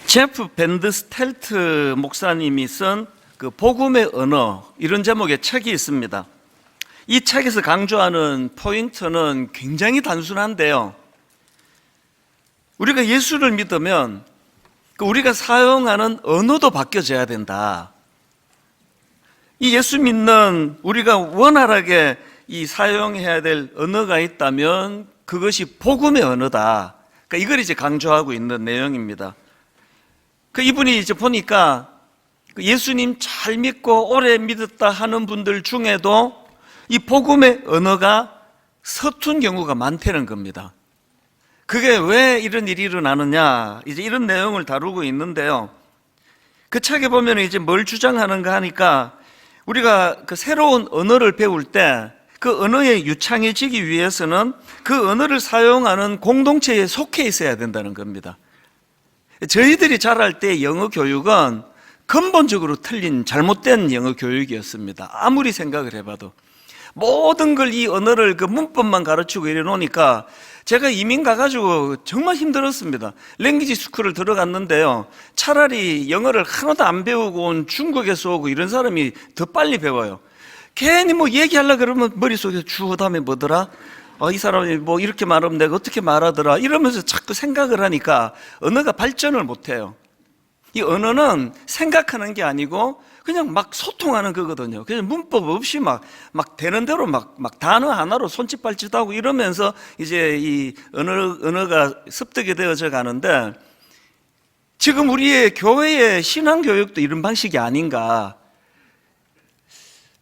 제프 밴드 스텔트 목사님이 쓴 그 복음의 언어, 이런 제목의 책이 있습니다. 이 책에서 강조하는 포인트는 굉장히 단순한데요, 우리가 예수를 믿으면 우리가 사용하는 언어도 바뀌어져야 된다. 이 예수 믿는 우리가 원활하게 이 사용해야 될 언어가 있다면 그것이 복음의 언어다. 그러니까 이걸 이제 강조하고 있는 내용입니다. 이분이 이제 보니까 예수님 잘 믿고 오래 믿었다 하는 분들 중에도 이 복음의 언어가 서툰 경우가 많다는 겁니다. 그게 왜 이런 일이 일어나느냐, 이제 이런 내용을 다루고 있는데요. 그 책에 보면 이제 뭘 주장하는가 하니까, 우리가 그 새로운 언어를 배울 때 그 언어에 유창해지기 위해서는 그 언어를 사용하는 공동체에 속해 있어야 된다는 겁니다. 저희들이 자랄 때 영어 교육은 근본적으로 틀린 잘못된 영어 교육이었습니다. 아무리 생각을 해봐도 모든 걸 이 언어를 그 문법만 가르치고 이래 놓으니까 제가 이민 가가지고 정말 힘들었습니다. 랭귀지 스쿨을 들어갔는데요, 차라리 영어를 하나도 안 배우고 온 중국에서 오고 이런 사람이 더 빨리 배워요. 괜히 뭐 얘기하려고 그러면 머릿속에 주 다음에 뭐더라? 이 사람이 뭐 이렇게 말하면 내가 어떻게 말하더라? 이러면서 자꾸 생각을 하니까 언어가 발전을 못해요. 이 언어는 생각하는 게 아니고 그냥 막 소통하는 거거든요. 그냥 문법 없이 막 되는 대로 막 단어 하나로 손짓 발짓하고 이러면서 이제 이 언어가 습득이 되어져 가는데, 지금 우리의 교회의 신앙교육도 이런 방식이 아닌가.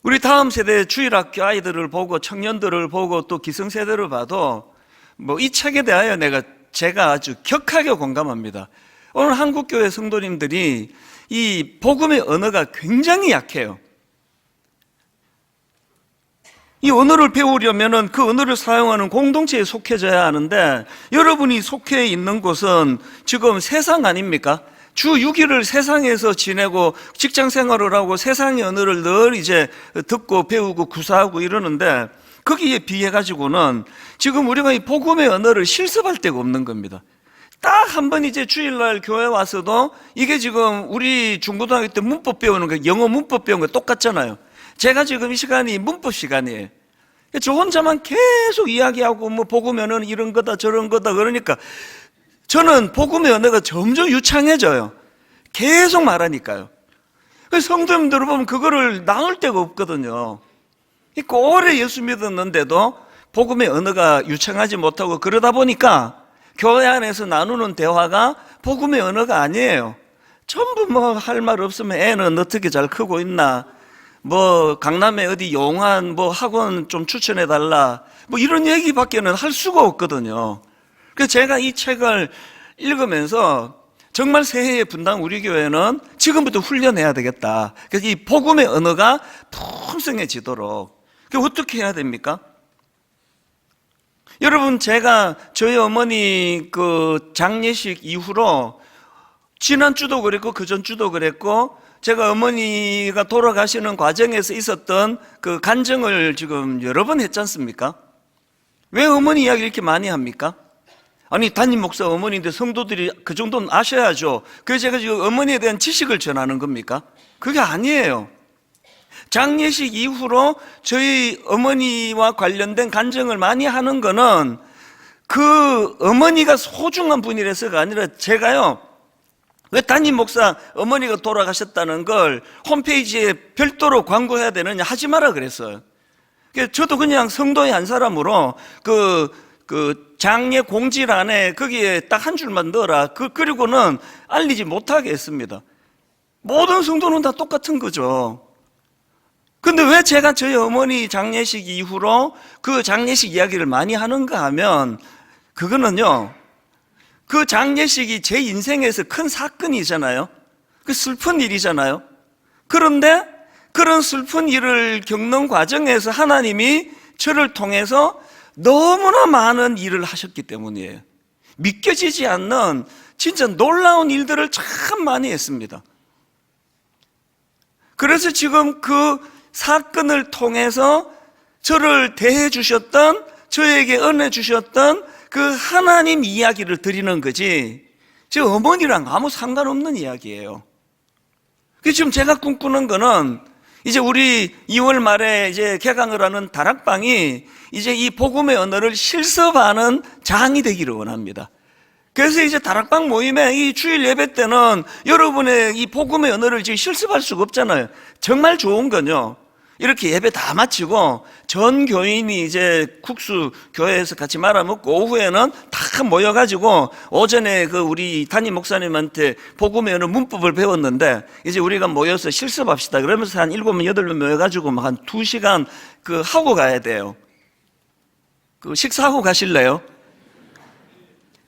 우리 다음 세대 주일학교 아이들을 보고 청년들을 보고 또 기성세대를 봐도 뭐 이 책에 대하여 제가 아주 격하게 공감합니다. 오늘 한국교회 성도님들이 이 복음의 언어가 굉장히 약해요. 이 언어를 배우려면은 그 언어를 사용하는 공동체에 속해져야 하는데, 여러분이 속해 있는 곳은 지금 세상 아닙니까? 주 6일을 세상에서 지내고 직장 생활을 하고 세상의 언어를 늘 이제 듣고 배우고 구사하고 이러는데, 거기에 비해 가지고는 지금 우리가 이 복음의 언어를 실습할 데가 없는 겁니다. 딱 한 번 이제 주일날 교회 와서도 이게 지금 우리 중고등학교 때 문법 배우는 거, 영어 문법 배우는 거 똑같잖아요. 제가 지금 이 시간이 문법 시간이에요. 저 혼자만 계속 이야기하고 뭐 복음의 언어는 이런 거다 저런 거다 그러니까 저는 복음의 언어가 점점 유창해져요. 계속 말하니까요. 성도님들 보면 그거를 나눌 데가 없거든요. 오래 예수 믿었는데도 복음의 언어가 유창하지 못하고, 그러다 보니까 교회 안에서 나누는 대화가 복음의 언어가 아니에요. 전부 뭐 할 말 없으면 애는 어떻게 잘 크고 있나, 뭐 강남에 어디 용한 뭐 학원 좀 추천해 달라, 뭐 이런 얘기밖에는 할 수가 없거든요. 그래서 제가 이 책을 읽으면서 정말 새해의 분당 우리 교회는 지금부터 훈련해야 되겠다. 그래서 이 복음의 언어가 풍성해지도록 어떻게 해야 됩니까? 여러분, 제가 저희 어머니 그 장례식 이후로 지난주도 그랬고 그전주도 그랬고 제가 어머니가 돌아가시는 과정에서 있었던 그 간증을 지금 여러 번 했지 않습니까? 왜 어머니 이야기 이렇게 많이 합니까? 아니, 담임 목사 어머니인데 성도들이 그 정도는 아셔야죠. 그래서 제가 지금 어머니에 대한 지식을 전하는 겁니까? 그게 아니에요. 장례식 이후로 저희 어머니와 관련된 간증을 많이 하는 거는 그 어머니가 소중한 분이라서가 아니라, 제가요, 왜 담임 목사 어머니가 돌아가셨다는 걸 홈페이지에 별도로 광고해야 되느냐, 하지 마라 그랬어요. 저도 그냥 성도의 한 사람으로 그 장례 공지란에 거기에 딱 한 줄만 넣어라. 그리고는 알리지 못하게 했습니다. 모든 성도는 다 똑같은 거죠. 근데 왜 제가 저희 어머니 장례식 이후로 그 장례식 이야기를 많이 하는가 하면, 그거는요, 그 장례식이 제 인생에서 큰 사건이잖아요. 그 슬픈 일이잖아요. 그런데 그런 슬픈 일을 겪는 과정에서 하나님이 저를 통해서 너무나 많은 일을 하셨기 때문이에요. 믿겨지지 않는 진짜 놀라운 일들을 참 많이 했습니다. 그래서 지금 그 사건을 통해서 저를 대해 주셨던, 저에게 은혜 주셨던 그 하나님 이야기를 드리는 거지, 저 어머니랑 아무 상관없는 이야기예요. 그래서 지금 제가 꿈꾸는 거는 이제 우리 2월 말에 이제 개강을 하는 다락방이 이제 이 복음의 언어를 실습하는 장이 되기를 원합니다. 그래서 이제 다락방 모임에 이 주일 예배 때는 여러분의 이 복음의 언어를 지금 실습할 수가 없잖아요. 정말 좋은 건요, 이렇게 예배 다 마치고 전 교인이 이제 국수 교회에서 같이 말아 먹고 오후에는 다 모여가지고 오전에 그 우리 담임 목사님한테 복음의 언어 문법을 배웠는데 이제 우리가 모여서 실습합시다. 그러면서 한 7명, 8명 모여가지고 막 한 2시간 그 하고 가야 돼요. 그 식사하고 가실래요?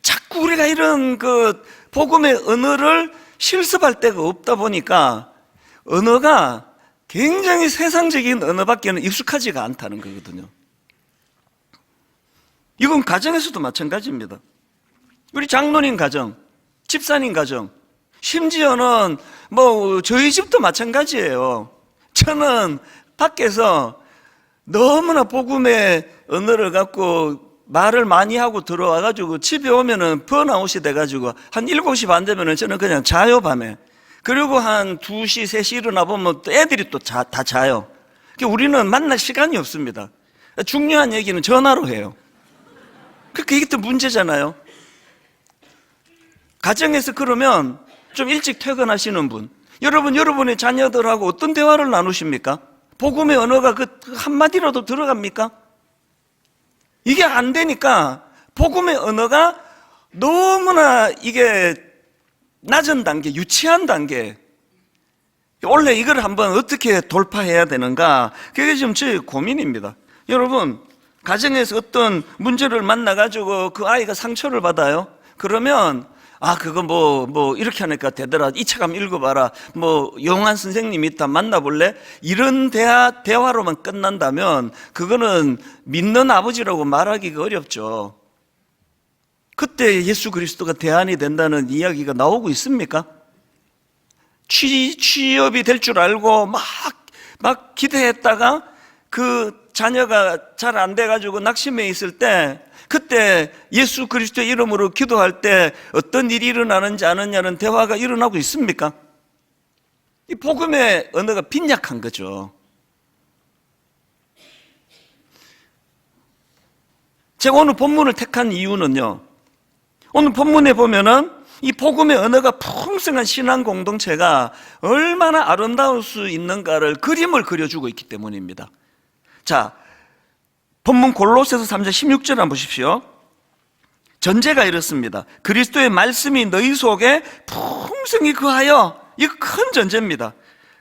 자꾸 우리가 이런 그 복음의 언어를 실습할 데가 없다 보니까 언어가 굉장히 세상적인 언어밖에는 익숙하지가 않다는 거거든요. 이건 가정에서도 마찬가지입니다. 우리 장로님 가정, 집사님 가정, 심지어는 뭐 저희 집도 마찬가지예요. 저는 밖에서 너무나 복음의 언어를 갖고 말을 많이 하고 들어와가지고 집에 오면은 번아웃이 돼가지고 한 7시 반 되면은 저는 그냥 자요, 밤에. 그리고 한 2시, 3시 일어나 보면 또 애들이 또 다 자요. 그러니까 우리는 만날 시간이 없습니다. 중요한 얘기는 전화로 해요. 그러니까 이게 또 문제잖아요. 가정에서 그러면 좀 일찍 퇴근하시는 분, 여러분의 자녀들하고 어떤 대화를 나누십니까? 복음의 언어가 그 한마디라도 들어갑니까? 이게 안 되니까 복음의 언어가 너무나 이게 낮은 단계, 유치한 단계. 원래 이걸 한번 어떻게 돌파해야 되는가? 그게 지금 저의 고민입니다. 여러분, 가정에서 어떤 문제를 만나가지고 그 아이가 상처를 받아요? 그러면 그거 뭐 이렇게 하니까 되더라. 이 책 한번 읽어봐라. 뭐 용한 선생님이 있다, 만나볼래? 이런 대화로만 끝난다면 그거는 믿는 아버지라고 말하기가 어렵죠. 그때 예수 그리스도가 대안이 된다는 이야기가 나오고 있습니까? 취업이 될 줄 알고 막 기대했다가 그 자녀가 잘 안 돼가지고 낙심해 있을 때, 그때 예수 그리스도의 이름으로 기도할 때 어떤 일이 일어나는지 아느냐는 대화가 일어나고 있습니까? 이 복음의 언어가 빈약한 거죠. 제가 오늘 본문을 택한 이유는요, 오늘 본문에 보면은 이 복음의 언어가 풍성한 신앙 공동체가 얼마나 아름다울 수 있는가를 그림을 그려주고 있기 때문입니다. 자, 본문 골로새서 3장 16절 한번 보십시오. 전제가 이렇습니다. 그리스도의 말씀이 너희 속에 풍성히 거하여. 이거 큰 전제입니다.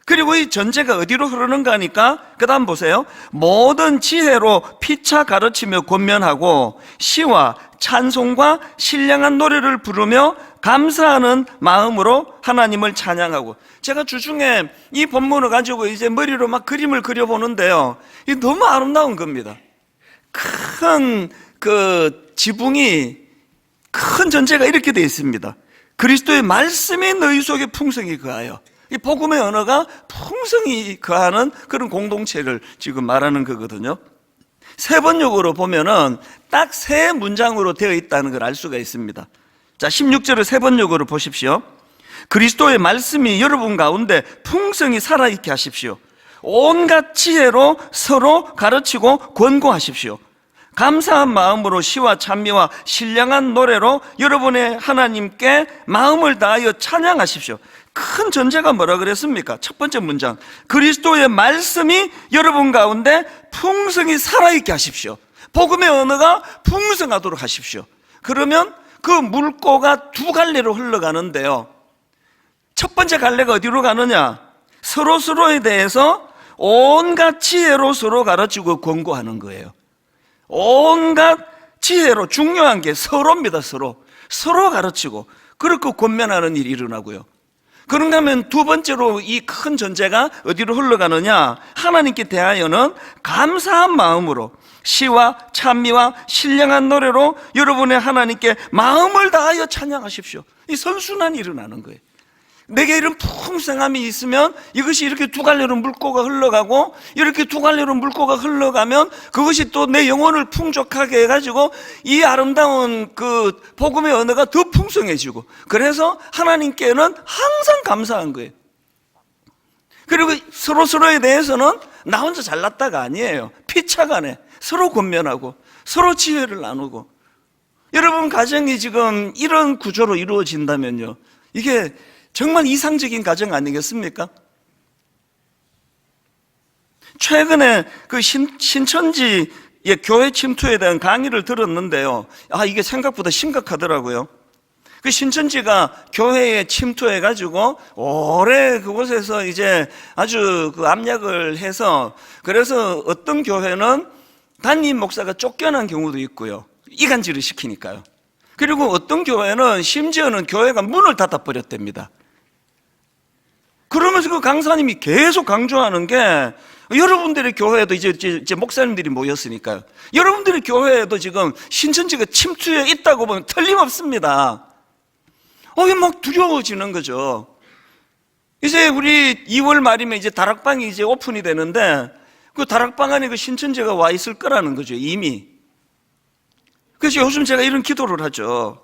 그리고 이 전제가 어디로 흐르는가 하니까 그 다음 보세요. 모든 지혜로 피차 가르치며 권면하고 시와 찬송과 신령한 노래를 부르며 감사하는 마음으로 하나님을 찬양하고. 제가 주중에 이 본문을 가지고 이제 머리로 막 그림을 그려보는데요, 이 너무 아름다운 겁니다. 큰 그 지붕이, 큰 전제가 이렇게 되어 있습니다. 그리스도의 말씀이 너희 속에 풍성히 거하여. 이 복음의 언어가 풍성히 거하는 그런 공동체를 지금 말하는 거거든요. 세 번역으로 보면은 딱 세 문장으로 되어 있다는 걸 알 수가 있습니다. 자, 16절을 세 번역으로 보십시오. 그리스도의 말씀이 여러분 가운데 풍성히 살아있게 하십시오. 온갖 지혜로 서로 가르치고 권고하십시오. 감사한 마음으로 시와 찬미와 신령한 노래로 여러분의 하나님께 마음을 다하여 찬양하십시오. 큰 전제가 뭐라 그랬습니까? 첫 번째 문장, 그리스도의 말씀이 여러분 가운데 풍성히 살아있게 하십시오. 복음의 언어가 풍성하도록 하십시오. 그러면 그 물꼬가 두 갈래로 흘러가는데요, 첫 번째 갈래가 어디로 가느냐? 서로에 대해서 온갖 지혜로 서로 가르치고 권고하는 거예요. 온갖 지혜로, 중요한 게 서로입니다. 서로 가르치고 그렇게 권면하는 일이 일어나고요. 그런가 하면 두 번째로 이 큰 전제가 어디로 흘러가느냐? 하나님께 대하여는 감사한 마음으로 시와 찬미와 신령한 노래로 여러분의 하나님께 마음을 다하여 찬양하십시오. 이 선순환이 일어나는 거예요. 내게 이런 풍성함이 있으면 이것이 이렇게 두 갈래로 물고가 흘러가고, 이렇게 두 갈래로 물고가 흘러가면 그것이 또 내 영혼을 풍족하게 해가지고 이 아름다운 그 복음의 언어가 더 풍성해지고, 그래서 하나님께는 항상 감사한 거예요. 그리고 서로에 대해서는 나 혼자 잘났다가 아니에요. 피차간에 서로 권면하고 서로 지혜를 나누고. 여러분 가정이 지금 이런 구조로 이루어진다면요, 이게 정말 이상적인 가정 아니겠습니까? 최근에 그 신천지의 교회 침투에 대한 강의를 들었는데요, 이게 생각보다 심각하더라고요. 그 신천지가 교회에 침투해가지고 오래 그곳에서 이제 아주 그 압력을 해서, 그래서 어떤 교회는 담임 목사가 쫓겨난 경우도 있고요. 이간질을 시키니까요. 그리고 어떤 교회는 심지어는 교회가 문을 닫아버렸답니다. 그러면서 그 강사님이 계속 강조하는 게, 여러분들의 교회에도 이제 목사님들이 모였으니까요, 여러분들의 교회에도 지금 신천지가 침투해 있다고 보면 틀림없습니다. 이게 막 두려워지는 거죠. 이제 우리 2월 말이면 이제 다락방이 이제 오픈이 되는데, 그 다락방 안에 그 신천지가 와 있을 거라는 거죠, 이미. 그래서 요즘 제가 이런 기도를 하죠.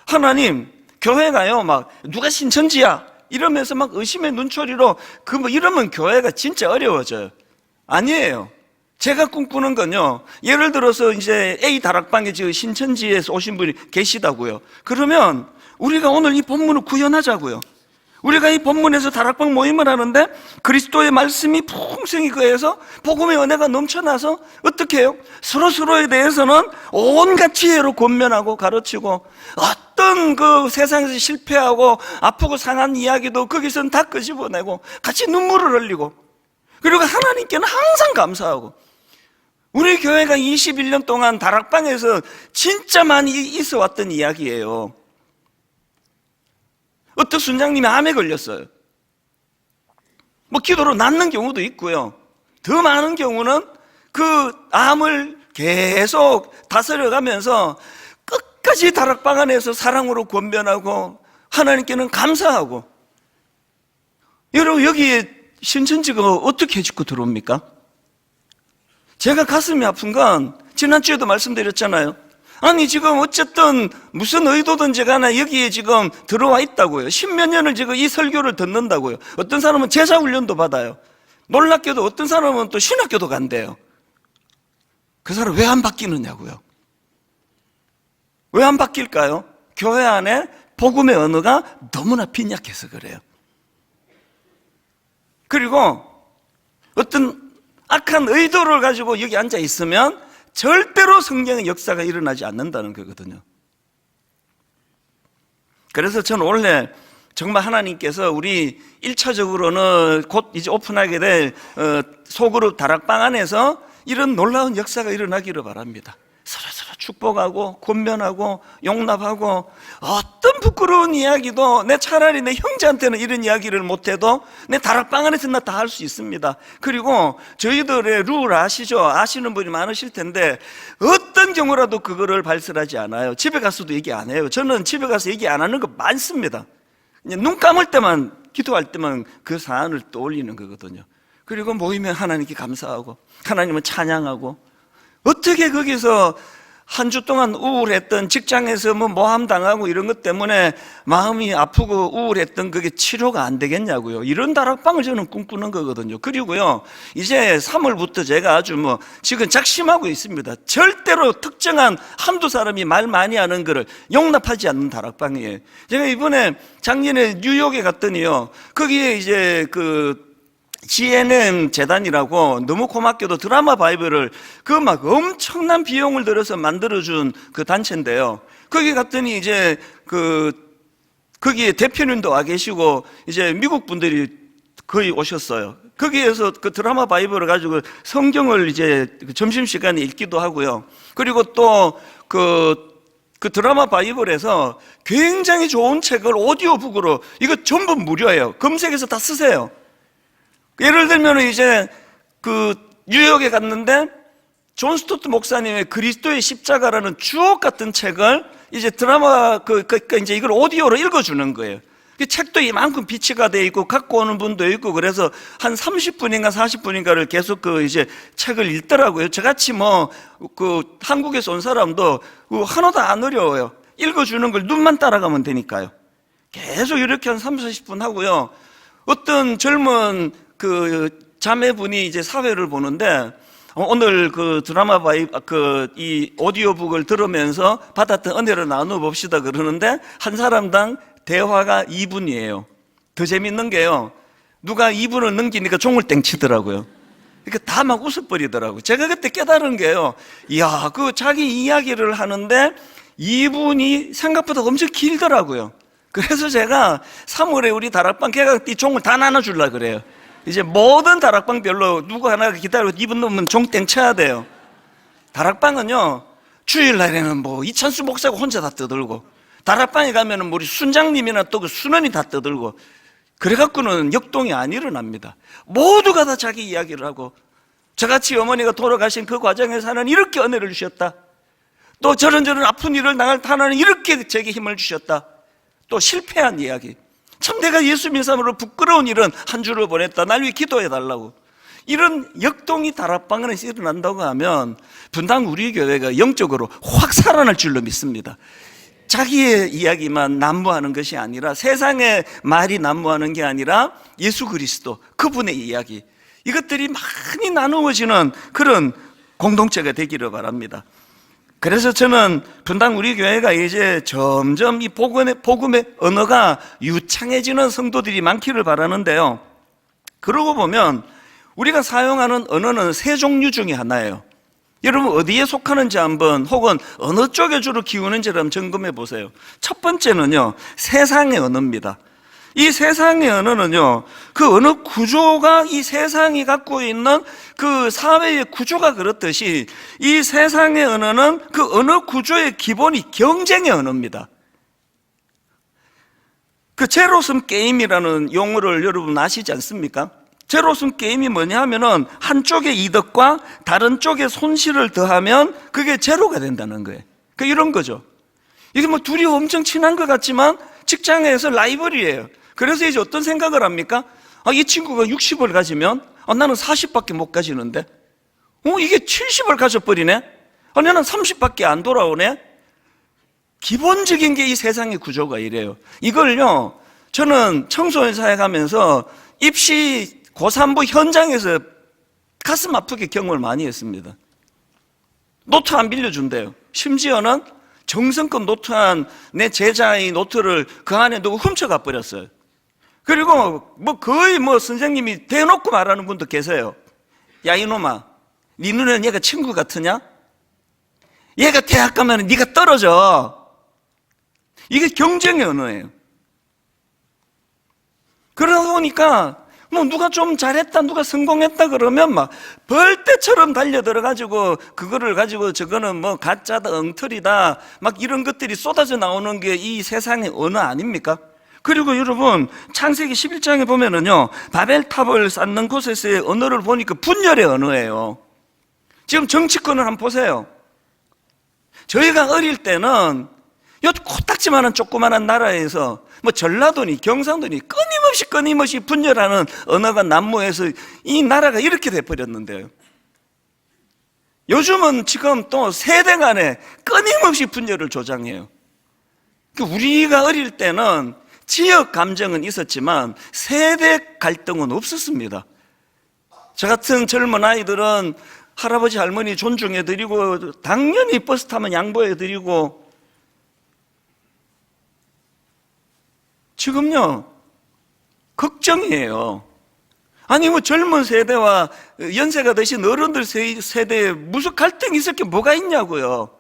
하나님, 교회가요, 막 누가 신천지야 이러면서 막 의심의 눈초리로 이러면 교회가 진짜 어려워져요. 아니에요. 제가 꿈꾸는 건요, 예를 들어서 이제 A 다락방에 지금 신천지에서 오신 분이 계시다고요. 그러면 우리가 오늘 이 본문을 구현하자고요. 우리가 이 본문에서 다락방 모임을 하는데 그리스도의 말씀이 풍성히 거해서 복음의 은혜가 넘쳐나서 어떻게 해요? 서로에 대해서는 온갖 지혜로 권면하고 가르치고, 어떤 그 세상에서 실패하고 아프고 상한 이야기도 거기서는 다 끄집어내고 같이 눈물을 흘리고, 그리고 하나님께는 항상 감사하고. 우리 교회가 21년 동안 다락방에서 진짜 많이 있어 왔던 이야기예요. 어떤 순장님이 암에 걸렸어요. 기도로 낫는 경우도 있고요, 더 많은 경우는 그 암을 계속 다스려가면서 끝까지 다락방 안에서 사랑으로 권면하고 하나님께는 감사하고. 여러분, 여기에 신천지가 어떻게 해주고 들어옵니까? 제가 가슴이 아픈 건 지난주에도 말씀드렸잖아요. 아니 지금 어쨌든 무슨 의도든지 간에 여기에 지금 들어와 있다고요. 10몇 년을 지금 이 설교를 듣는다고요. 어떤 사람은 제자훈련도 받아요. 놀랍게도 어떤 사람은 또 신학교도 간대요. 그 사람 왜 안 바뀌느냐고요. 왜 안 바뀔까요? 교회 안에 복음의 언어가 너무나 빈약해서 그래요. 그리고 어떤 악한 의도를 가지고 여기 앉아 있으면 절대로 성령의 역사가 일어나지 않는다는 거거든요. 그래서 저는 원래 정말 하나님께서 우리 1차적으로는 곧 이제 오픈하게 될 소그룹 다락방 안에서 이런 놀라운 역사가 일어나기를 바랍니다. 서로 축복하고 권면하고 용납하고, 어떤 부끄러운 이야기도 차라리 내 형제한테는 이런 이야기를 못해도 내 다락방 안에서 나 다 할 수 있습니다. 그리고 저희들의 룰 아시죠? 아시는 분이 많으실 텐데 어떤 경우라도 그거를 발설하지 않아요. 집에 가서도 얘기 안 해요. 저는 집에 가서 얘기 안 하는 거 많습니다. 그냥 눈 감을 때만, 기도할 때만 그 사안을 떠올리는 거거든요. 그리고 모이면 하나님께 감사하고 하나님을 찬양하고. 어떻게 거기서 한 주 동안 우울했던, 직장에서 모함당하고 이런 것 때문에 마음이 아프고 우울했던 그게 치료가 안 되겠냐고요. 이런 다락방을 저는 꿈꾸는 거거든요. 그리고요, 이제 3월부터 제가 아주 지금 작심하고 있습니다. 절대로 특정한 한두 사람이 말 많이 하는 거를 용납하지 않는 다락방이에요. 제가 이번에 작년에 뉴욕에 갔더니요, 거기에 이제 GNM 재단이라고 너무 고맙게도 드라마 바이블을 엄청난 비용을 들여서 만들어준 그 단체인데요. 거기 갔더니 이제 거기에 대표님도 와 계시고 이제 미국 분들이 거의 오셨어요. 거기에서 그 드라마 바이블을 가지고 성경을 이제 점심시간에 읽기도 하고요. 그리고 또 그 드라마 바이블에서 굉장히 좋은 책을 오디오북으로, 이거 전부 무료예요. 검색해서 다 쓰세요. 예를 들면 이제 뉴욕에 갔는데 존 스토트 목사님의 그리스도의 십자가라는 주옥 같은 책을 이제 드라마 이제 이걸 오디오로 읽어주는 거예요. 책도 이만큼 비치가 돼 있고 갖고 오는 분도 있고 그래서 한 30분인가 40분인가를 계속 이제 책을 읽더라고요. 저같이 한국에서 온 사람도 하나도 안 어려워요. 읽어주는 걸 눈만 따라가면 되니까요. 계속 이렇게 한 30, 40분 하고요. 어떤 젊은 자매분이 이제 사회를 보는데 오늘 드라마 이 오디오북을 들으면서 받았던 은혜를 나눠봅시다 그러는데 한 사람당 대화가 2분이에요. 더 재밌는 게요. 누가 2분을 넘기니까 종을 땡 치더라고요. 그러니까 다 막 웃어버리더라고요. 제가 그때 깨달은 게요. 이야, 자기 이야기를 하는데 2분이 생각보다 엄청 길더라고요. 그래서 제가 3월에 우리 다락방 개각 때 종을 다 나눠주려고 그래요. 이제 모든 다락방별로 누구 하나 기다리고 2분 넘으면 종 땡 쳐야 돼요. 다락방은요, 주일날에는 이찬수 목사가 혼자 다 떠들고, 다락방에 가면은 우리 순장님이나 또 순원이 다 떠들고, 그래갖고는 역동이 안 일어납니다. 모두가 다 자기 이야기를 하고, 저같이 어머니가 돌아가신 그 과정에서 하나님 이렇게 은혜를 주셨다. 또 저런 아픈 일을 당할 하나님 이렇게 제게 힘을 주셨다. 또 실패한 이야기. 참 내가 예수 믿는 사람으로 부끄러운 일은 한 주를 보냈다. 날 위해 기도해 달라고. 이런 역동이 다락방 안에서 일어난다고 하면 분당 우리 교회가 영적으로 확 살아날 줄로 믿습니다. 자기의 이야기만 난무하는 것이 아니라 세상의 말이 난무하는 게 아니라 예수 그리스도 그분의 이야기, 이것들이 많이 나누어지는 그런 공동체가 되기를 바랍니다. 그래서 저는 분당 우리 교회가 이제 점점 이 복음의 언어가 유창해지는 성도들이 많기를 바라는데요. 그러고 보면 우리가 사용하는 언어는 세 종류 중에 하나예요. 여러분 어디에 속하는지 한번, 혹은 어느 쪽에 주로 기우는지를 한번 점검해 보세요. 첫 번째는요, 세상의 언어입니다. 이 세상의 언어는요, 그 언어 구조가 이 세상이 갖고 있는 그 사회의 구조가 그렇듯이 이 세상의 언어는 그 언어 구조의 기본이 경쟁의 언어입니다. 제로섬 게임이라는 용어를 여러분 아시지 않습니까? 제로섬 게임이 뭐냐 하면은 한쪽의 이득과 다른 쪽의 손실을 더하면 그게 제로가 된다는 거예요. 이런 거죠. 이게 둘이 엄청 친한 것 같지만 직장에서 라이벌이에요. 그래서 이제 어떤 생각을 합니까? 이 친구가 60을 가지면 나는 40밖에 못 가지는데 이게 70을 가져버리네? 나는 30밖에 안 돌아오네? 기본적인 게 이 세상의 구조가 이래요. 이걸요, 저는 청소년 사회 가면서 입시 고3부 현장에서 가슴 아프게 경험을 많이 했습니다. 노트 안 빌려준대요. 심지어는 정성껏 노트한 내 제자의 노트를 그 안에 누구 훔쳐가 버렸어요. 그리고 거의 선생님이 대놓고 말하는 분도 계세요. 야 이놈아, 네 눈에는 얘가 친구 같으냐? 얘가 대학 가면 네가 떨어져. 이게 경쟁의 언어예요. 그러다 보니까 누가 좀 잘했다, 누가 성공했다 그러면 벌떼처럼 달려들어가지고 그거를 가지고 저거는 가짜다, 엉터리다, 이런 것들이 쏟아져 나오는 게 이 세상의 언어 아닙니까? 그리고 여러분 창세기 11장에 보면은요, 바벨탑을 쌓는 곳에서의 언어를 보니까 분열의 언어예요. 지금 정치권을 한번 보세요. 저희가 어릴 때는 요 코딱지만한 조그만한 나라에서 전라도니 경상도니 끊임없이 분열하는 언어가 난무해서 이 나라가 이렇게 돼버렸는데요. 요즘은 지금 또 세대 간에 끊임없이 분열을 조장해요. 우리가 어릴 때는 지역 감정은 있었지만 세대 갈등은 없었습니다. 저 같은 젊은 아이들은 할아버지 할머니 존중해드리고 당연히 버스 타면 양보해드리고, 지금요 걱정이에요. 아니 젊은 세대와 연세가 드신 어른들 세대에 무슨 갈등이 있을 게 뭐가 있냐고요.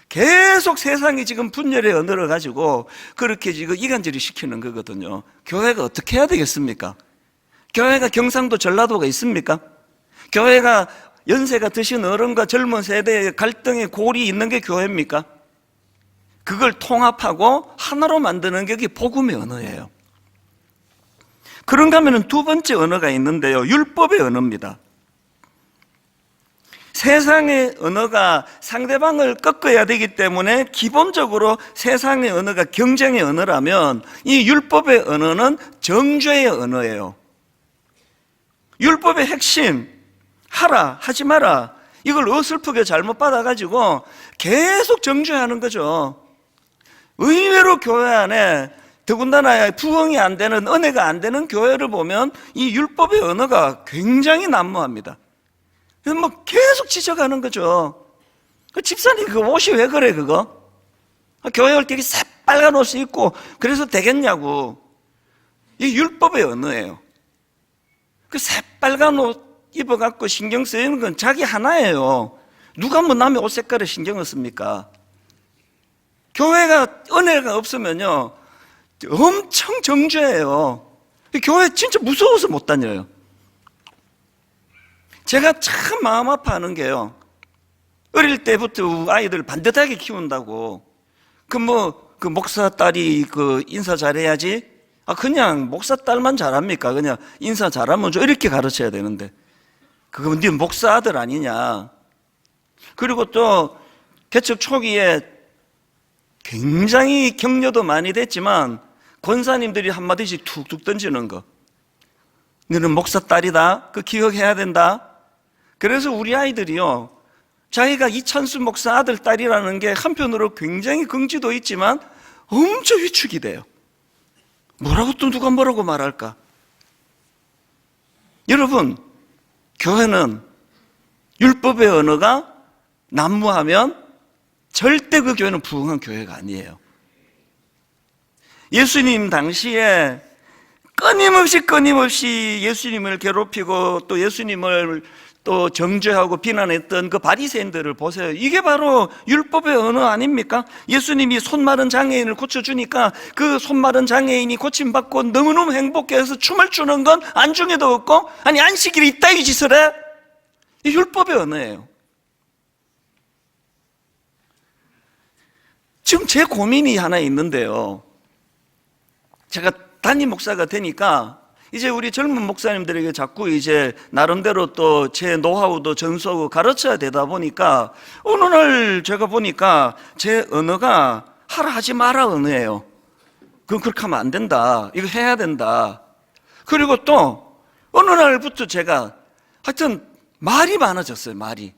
계속 세상이 지금 분열의 언어를 가지고 그렇게 지금 이간질을 시키는 거거든요. 교회가 어떻게 해야 되겠습니까? 교회가 경상도 전라도가 있습니까? 교회가 연세가 드신 어른과 젊은 세대의 갈등의 골이 있는 게 교회입니까? 그걸 통합하고 하나로 만드는 게 복음의 언어예요. 그런가 하면 두 번째 언어가 있는데요, 율법의 언어입니다. 세상의 언어가 상대방을 꺾어야 되기 때문에 기본적으로 세상의 언어가 경쟁의 언어라면 이 율법의 언어는 정죄의 언어예요. 율법의 핵심, 하라, 하지 마라, 이걸 어설프게 잘못 받아가지고 계속 정죄하는 거죠. 의외로 교회 안에 더군다나 부흥이 안 되는, 은혜가 안 되는 교회를 보면 이 율법의 언어가 굉장히 난무합니다. 그래서 뭐 계속 지적하는 거죠. 집사님 그 옷이 왜 그래 그거? 교회 올 때 새빨간 옷이 입고 그래서 되겠냐고. 이 율법의 언어예요. 그 새빨간 옷 입어갖고 신경 쓰이는 건 자기 하나예요. 누가 뭐 남의 옷 색깔에 신경을 씁니까? 교회가 은혜가 없으면요 엄청 정죄예요. 교회 진짜 무서워서 못 다녀요. 제가 참 마음 아파하는 게요, 어릴 때부터 아이들 반듯하게 키운다고 그 목사 딸이 인사 잘해야지, 그냥 목사 딸만 잘합니까? 그냥 인사 잘하면 좀 이렇게 가르쳐야 되는데 그거 네 목사 아들 아니냐. 그리고 또 개척 초기에 굉장히 격려도 많이 됐지만 권사님들이 한마디씩 툭툭 던지는 거, 너는 목사 딸이다, 그 기억해야 된다. 그래서 우리 아이들이요, 자기가 이찬수 목사 아들 딸이라는 게 한편으로 굉장히 긍지도 있지만 엄청 위축이 돼요. 뭐라고 또 누가 뭐라고 말할까? 여러분, 교회는 율법의 언어가 난무하면 절대 그 교회는 부흥한 교회가 아니에요. 예수님 당시에 끊임없이 예수님을 괴롭히고 또 예수님을 또 정죄하고 비난했던 그 바리새인들을 보세요. 이게 바로 율법의 언어 아닙니까? 예수님이 손 마른 장애인을 고쳐주니까 그 손 마른 장애인이 고침받고 너무너무 행복해서 춤을 추는 건 안중에도 없고, 아니 안식일에 이따위 짓을 해? 이 율법의 언어예요. 지금 제 고민이 하나 있는데요, 제가 담임 목사가 되니까 이제 우리 젊은 목사님들에게 자꾸 이제 나름대로 또 제 노하우도 전수하고 가르쳐야 되다 보니까 어느 날 제가 보니까 제 언어가 하라 하지 마라 언어예요. 그건 그렇게 하면 안 된다, 이거 해야 된다. 그리고 또 어느 날부터 제가 하여튼 말이 많아졌어요. 말이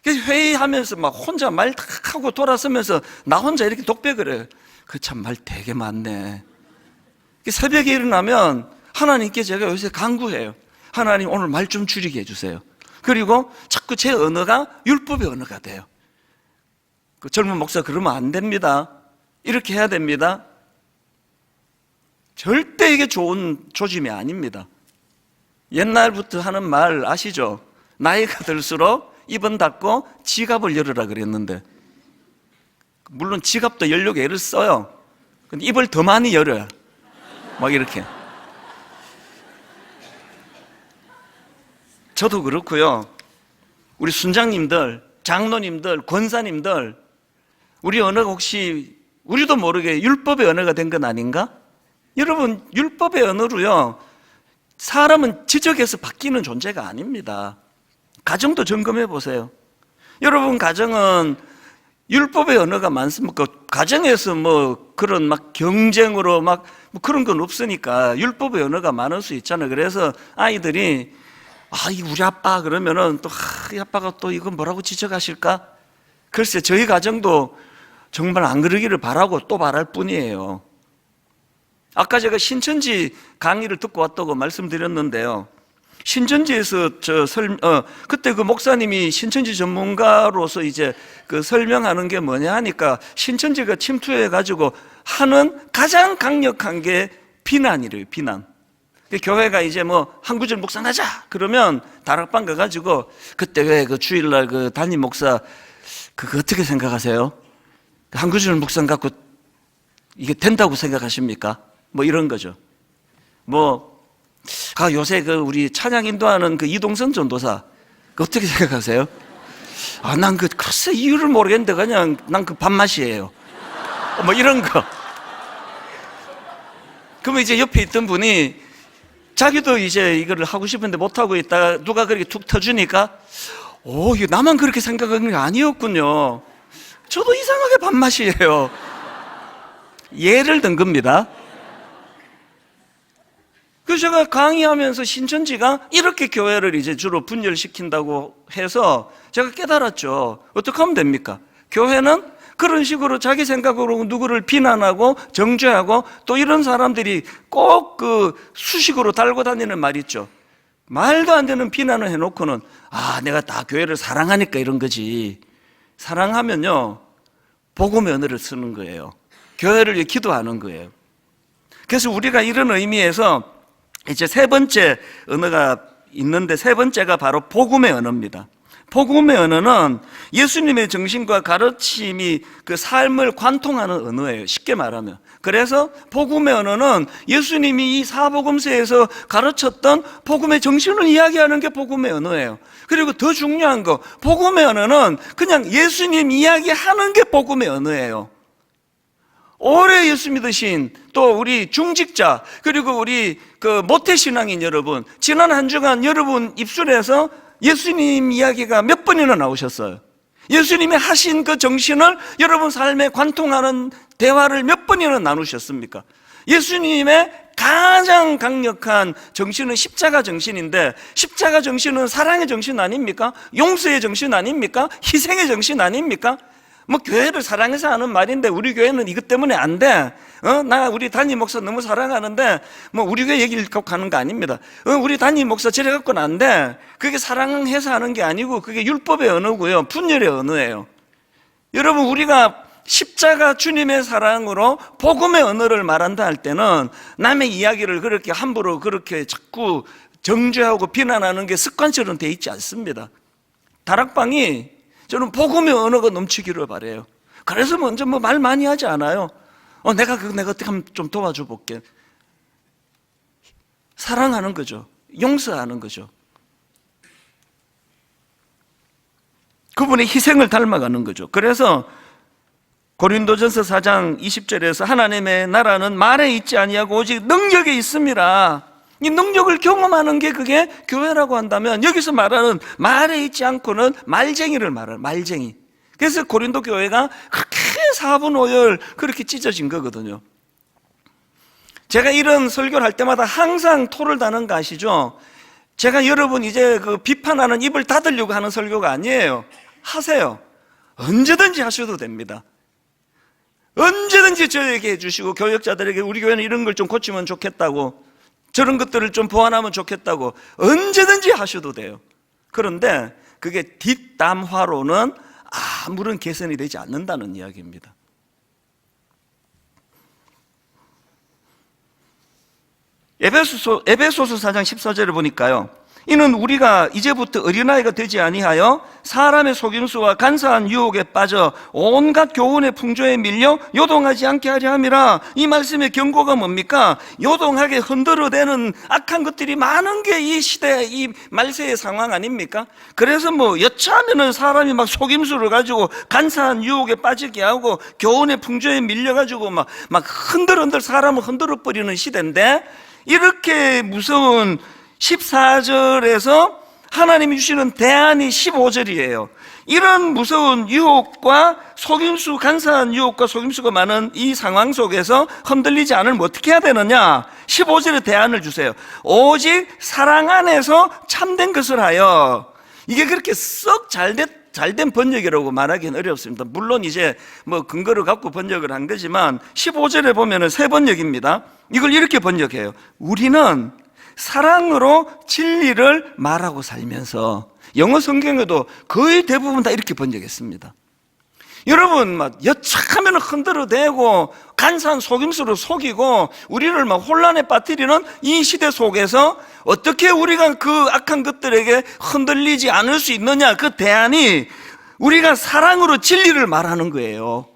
회의하면서 막 혼자 말 탁 하고 돌아서면서 나 혼자 이렇게 독백을 해요. 그 참 말 되게 많네. 새벽에 일어나면 하나님께 제가 요새 간구해요. 하나님 오늘 말 좀 줄이게 해주세요. 그리고 자꾸 제 언어가 율법의 언어가 돼요. 그 젊은 목사 그러면 안 됩니다, 이렇게 해야 됩니다. 절대 이게 좋은 조짐이 아닙니다. 옛날부터 하는 말 아시죠? 나이가 들수록 입은 닫고 지갑을 열으라 그랬는데, 물론 지갑도 열려고 애를 써요. 근데 입을 더 많이 열어요. 막 이렇게. 저도 그렇고요, 우리 순장님들, 장로님들, 권사님들, 우리 언어가 혹시 우리도 모르게 율법의 언어가 된 건 아닌가? 여러분, 율법의 언어로요 사람은 지적해서 바뀌는 존재가 아닙니다. 가정도 점검해 보세요. 여러분 가정은 율법의 언어가 많습니까? 가정에서 뭐 그런 막 경쟁으로 막 뭐 그런 건 없으니까 율법의 언어가 많을 수 있잖아요. 그래서 아이들이 이 우리 아빠 그러면은 또 이 아빠가 또 이거 뭐라고 지적하실까? 글쎄 저희 가정도 정말 안 그러기를 바라고 또 바랄 뿐이에요. 아까 제가 신천지 강의를 듣고 왔다고 말씀드렸는데요, 신천지에서 그때 그 목사님이 신천지 전문가로서 이제 그 설명하는 게 뭐냐 하니까 신천지가 침투해가지고 하는 가장 강력한 게 비난이래요, 비난. 교회가 이제 뭐 한 구절 묵상하자 그러면 다락방 가가지고 그때 왜 그 주일날 그 담임 목사 그거 어떻게 생각하세요? 한 구절 묵상 갖고 이게 된다고 생각하십니까? 뭐 이런 거죠. 요새 그 우리 찬양 인도하는 그 이동선 전도사 어떻게 생각하세요? 난 글쎄 이유를 모르겠는데 그냥 난 그 밥맛이에요. 뭐 이런 거. 그러면 이제 옆에 있던 분이 자기도 이제 이거를 하고 싶은데 못하고 있다가 누가 그렇게 툭 터주니까 이게 나만 그렇게 생각하는 게 아니었군요. 저도 이상하게 밥맛이에요. 예를 든 겁니다. 그래서 제가 강의하면서 신천지가 이렇게 교회를 이제 주로 분열시킨다고 해서 제가 깨달았죠. 어떻게 하면 됩니까? 교회는 그런 식으로 자기 생각으로 누구를 비난하고 정죄하고 또 이런 사람들이 꼭 그 수식으로 달고 다니는 말 있죠. 말도 안 되는 비난을 해놓고는 내가 다 교회를 사랑하니까 이런 거지. 사랑하면요, 복음의 언어를 쓰는 거예요. 교회를 위해 기도하는 거예요. 그래서 우리가 이런 의미에서 이제 세 번째 언어가 있는데, 세 번째가 바로 복음의 언어입니다. 복음의 언어는 예수님의 정신과 가르침이 그 삶을 관통하는 언어예요. 쉽게 말하면. 그래서 복음의 언어는 예수님이 이 사복음서에서 가르쳤던 복음의 정신을 이야기하는 게 복음의 언어예요. 그리고 더 중요한 거, 복음의 언어는 그냥 예수님 이야기하는 게 복음의 언어예요. 오래 예수 믿으신 또 우리 중직자, 그리고 우리 그 모태신앙인 여러분, 지난 한 주간 여러분 입술에서 예수님 이야기가 몇 번이나 나오셨어요. 예수님이 하신 그 정신을 여러분 삶에 관통하는 대화를 몇 번이나 나누셨습니까? 예수님의 가장 강력한 정신은 십자가 정신인데, 십자가 정신은 사랑의 정신 아닙니까? 용서의 정신 아닙니까? 희생의 정신 아닙니까? 교회를 사랑해서 하는 말인데 우리 교회는 이것 때문에 안 돼. 우리 담임 목사 너무 사랑하는데 우리 교회 얘기를 갖고 가는 거 아닙니다. 우리 담임 목사 저래 갖고는 안 돼. 그게 사랑해서 하는 게 아니고 그게 율법의 언어고요, 분열의 언어예요. 여러분, 우리가 십자가 주님의 사랑으로 복음의 언어를 말한다 할 때는 남의 이야기를 그렇게 함부로 그렇게 자꾸 정죄하고 비난하는 게 습관처럼 돼 있지 않습니다. 다락방이 저는 복음의 언어가 넘치기를 바라요. 그래서 먼저 말 많이 하지 않아요. 내가 어떻게 하면 좀 도와줘 볼게. 사랑하는 거죠. 용서하는 거죠. 그분의 희생을 닮아가는 거죠. 그래서 고린도전서 4장 20절에서 하나님의 나라는 말에 있지 아니하고 오직 능력에 있습니다. 이 능력을 경험하는 게 그게 교회라고 한다면, 여기서 말하는 말에 있지 않고는 말쟁이를 말해요. 말쟁이. 그래서 고린도 교회가 그렇게 사분오열 그렇게 찢어진 거거든요. 제가 이런 설교를 할 때마다 항상 토를 다는 거 아시죠? 제가 여러분 이제 그 비판하는 입을 닫으려고 하는 설교가 아니에요. 하세요. 언제든지 하셔도 됩니다. 언제든지 저에게 해주시고, 교역자들에게 우리 교회는 이런 걸 좀 고치면 좋겠다고, 저런 것들을 좀 보완하면 좋겠다고 언제든지 하셔도 돼요. 그런데 그게 뒷담화로는 아무런 개선이 되지 않는다는 이야기입니다. 에베소서 4장 14절을 보니까요, 이는 우리가 이제부터 어린아이가 되지 아니하여 사람의 속임수와 간사한 유혹에 빠져 온갖 교훈의 풍조에 밀려 요동하지 않게 하려 함이라. 이 말씀의 경고가 뭡니까? 요동하게 흔들어대는 악한 것들이 많은 게 이 시대, 이 말세의 상황 아닙니까? 그래서 여차하면은 사람이 막 속임수를 가지고 간사한 유혹에 빠지게 하고 교훈의 풍조에 밀려가지고 막 흔들흔들 사람을 흔들어버리는 시대인데, 이렇게 무서운 14절에서 하나님이 주시는 대안이 15절이에요. 이런 무서운 유혹과 속임수, 간사한 유혹과 속임수가 많은 이 상황 속에서 흔들리지 않으면 어떻게 해야 되느냐? 15절에 대안을 주세요. 오직 사랑 안에서 참된 것을 하여. 이게 그렇게 썩 잘된 번역이라고 말하기는 어렵습니다. 물론 이제 근거를 갖고 번역을 한 거지만 15절에 보면은 새 번역입니다. 이걸 이렇게 번역해요. 우리는 사랑으로 진리를 말하고 살면서. 영어 성경에도 거의 대부분 다 이렇게 번역했습니다. 여러분, 여차하면 흔들어대고 간사한 속임수로 속이고 우리를 혼란에 빠뜨리는 이 시대 속에서 어떻게 우리가 그 악한 것들에게 흔들리지 않을 수 있느냐? 그 대안이 우리가 사랑으로 진리를 말하는 거예요.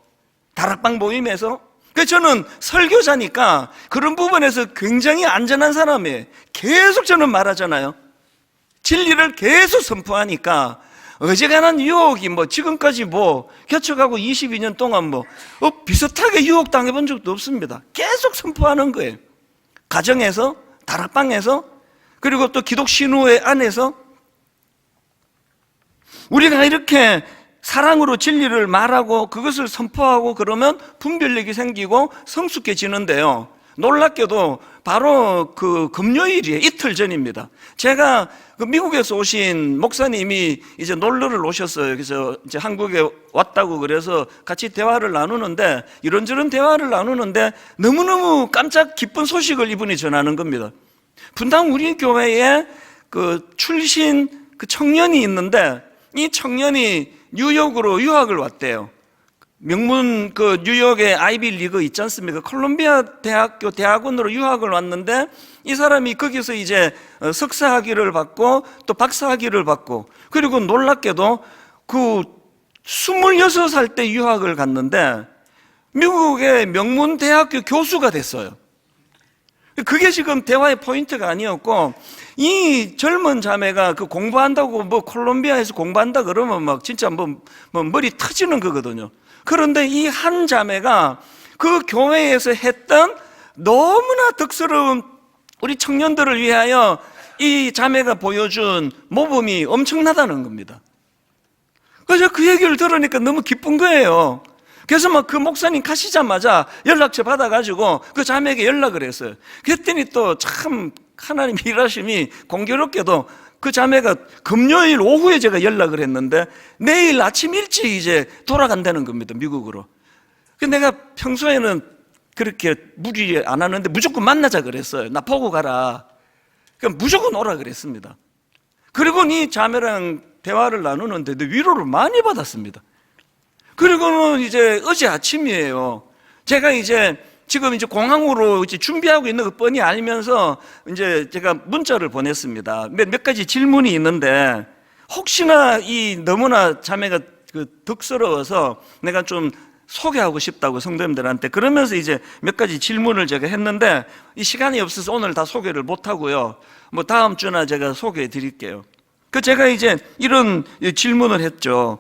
다락방 모임에서. 그래서 저는 설교자니까 그런 부분에서 굉장히 안전한 사람이에요. 계속 저는 말하잖아요. 진리를 계속 선포하니까 어지간한 유혹이 지금까지 개척하고 22년 동안 비슷하게 유혹 당해본 적도 없습니다. 계속 선포하는 거예요. 가정에서, 다락방에서, 그리고 또 기독 신우회 안에서. 우리가 이렇게 사랑으로 진리를 말하고 그것을 선포하고 그러면 분별력이 생기고 성숙해지는데요. 놀랍게도 바로 그 금요일이에요. 이틀 전입니다. 제가 그 미국에서 오신 목사님이 이제 놀러를 오셨어요. 그래서 이제 한국에 왔다고 그래서 같이 대화를 나누는데, 이런저런 대화를 나누는데 너무너무 깜짝 기쁜 소식을 이분이 전하는 겁니다. 분당 우리 교회에 그 출신 그 청년이 있는데, 이 청년이 뉴욕으로 유학을 왔대요. 명문 그 뉴욕의 아이비 리그 있지 않습니까? 콜롬비아 대학교 대학원으로 유학을 왔는데, 이 사람이 거기서 이제 석사 학위를 받고 또 박사 학위를 받고, 그리고 놀랍게도 그 26살 때 유학을 갔는데 미국의 명문 대학교 교수가 됐어요. 그게 지금 대화의 포인트가 아니었고, 이 젊은 자매가 그 공부한다고 뭐 콜롬비아에서 공부한다 그러면 막 진짜 뭐 머리 터지는 거거든요. 그런데 이 한 자매가 그 교회에서 했던 너무나 덕스러운 우리 청년들을 위하여 이 자매가 보여준 모범이 엄청나다는 겁니다. 그래서 그 얘기를 들으니까 너무 기쁜 거예요. 그래서 막 그 목사님 가시자마자 연락처 받아가지고 그 자매에게 연락을 했어요. 그랬더니 또 참 하나님 일하심이 공교롭게도 그 자매가 금요일 오후에 제가 연락을 했는데 내일 아침 일찍 이제 돌아간다는 겁니다, 미국으로. 내가 평소에는 그렇게 무리 안 하는데 무조건 만나자 그랬어요. 나 보고 가라. 그럼 무조건 오라 그랬습니다. 그리고 이 자매랑 대화를 나누는데 위로를 많이 받았습니다. 그리고는 이제 어제 아침이에요. 제가 이제 지금 이제 공항으로 이제 준비하고 있는 거 뻔히 알면서 이제 제가 문자를 보냈습니다. 몇 가지 질문이 있는데 혹시나 이 너무나 자매가 그 덕스러워서 내가 좀 소개하고 싶다고 성도님들한테, 그러면서 이제 몇 가지 질문을 제가 했는데 이 시간이 없어서 오늘 다 소개를 못 하고요. 뭐 다음 주나 제가 소개해 드릴게요. 그 제가 이제 이런 질문을 했죠.